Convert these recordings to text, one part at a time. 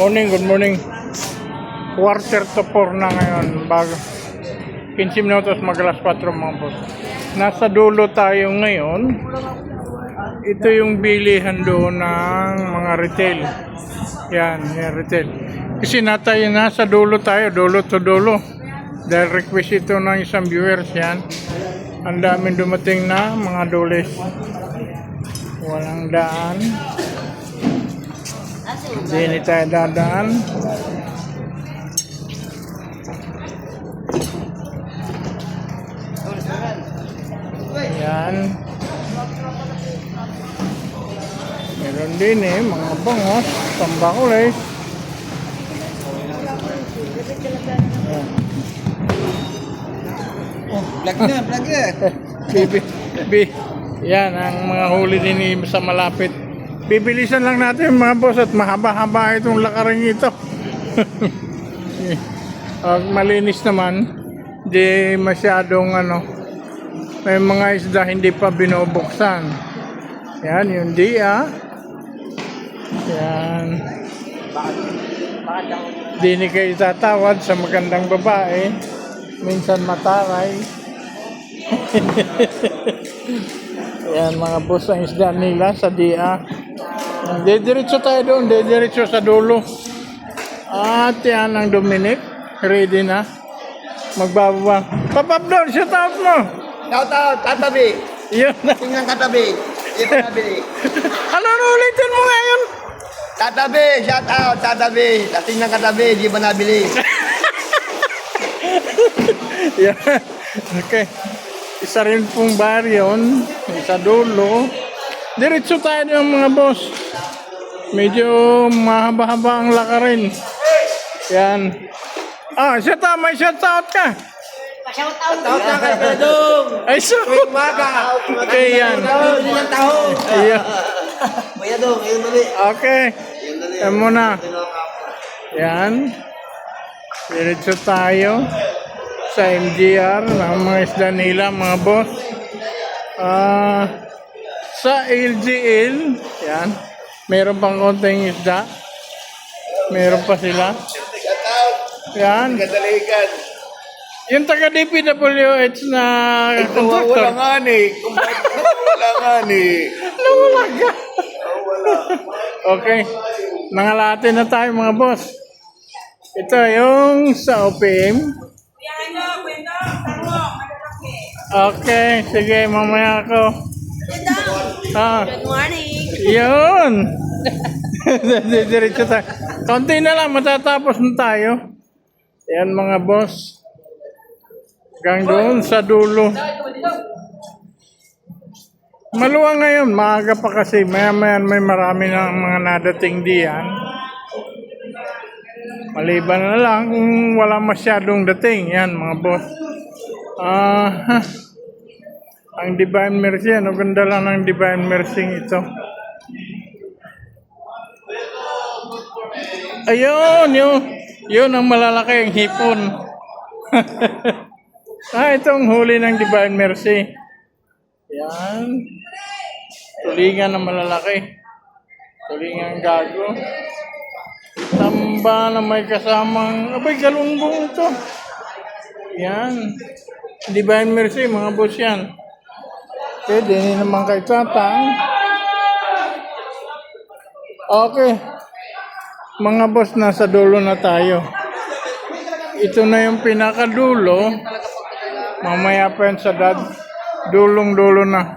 Good morning. Quarter to 4 na ngayon. Bago 15 minutos mag-alas 4 mga boss. Nasa dulo tayo ngayon. Ito yung bilihan doon ng mga retail. Yan retail. Kasi nasa dulo tayo, dulo to dulo. Dahil request ito ng isang viewers yan. Ang daming dumating na mga doles. Walang daan. Hindi tayo dadaan. Yan. Meron din mga bangos, tambakulay. Vlog na. Yan ang mga huli din sa malapit. Bibilisan lang natin mga boss at mahaba-haba itong lakaring ito. Malinis naman. Di masyadong may mga isda hindi pa binubuksan. Yan yung dia. Yan. Di ni kayo tatawad sa magandang babae. Minsan mataray. Yan mga boss ang isda nila sa dia. Dediretso tayo doon, dediretso sa dulo. At yan ang Dominic, ready na. Magbababa. Papap down, shout out mo. Shout out, katabi. Yun na. Tingnan katabi. Ito nabili. Ano ulitin mo ngayon? Tatabi, shout out, tatabi. Tingnan katabi, di ba nabili? Yan. Okay. Isa rin pong bar yun. Sa dulo. Diretso tayo ng mga boss. Medyo mahaba-haba ang lakarin. Yan. May shout out ka. Shout out na kay Pedong. Ay, so. Maga. Okay, yan. Ilang taon. Ayan. Kuya Dong, ayun dali. Okay. Yan muna. Yan. Diretso tayo sa MGR ng mga isda nila, mga boss. Sa LGL, yan. Meron pang konting isda. Meron pa sila. Shout out. Yan. Kadaligan. Yung taga DPWH na conductor. Wala nga ni. Wala nga ni. Nawala ka. Wala. Okay. Nangalate na tayo mga boss. Ito yung sa OPM. Okay. Sige, mamaya ako. Good morning. Yun. Diretso tayo. Konti na lang, matatapos na tayo. Yan mga boss. Hanggang doon sa dulo. Maluwang ngayon, maaga pa kasi. Maya-maya may marami ng mga nadating diyan. Maliban na lang kung wala masyadong dating. Yan mga boss. Ang Divine Mercy, ganda lang ng Divine Mercy ito. Ayun, yun ang malalaki ang hipon. Itong huli ng Divine Mercy. Yan. Tulingan na malalaki. Tulingan gago. Tamba na may kasamang, galunggong ito. Yan. Divine Mercy, mga boss yan. Okay, din naman kay Tatang. Okay. Mga boss, nasa dulo na tayo. Ito na yung pinakadulo. Mamaya pa yan sa dulong-dulo na.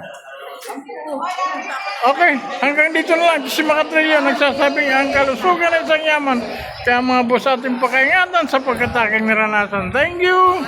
Okay, hanggang dito na lang. Si Makatrilyo nagsasabing ang kalusugan ay isang yaman. Kaya mga boss, ating pakaingatan sa pagkataking naranasan. Thank you!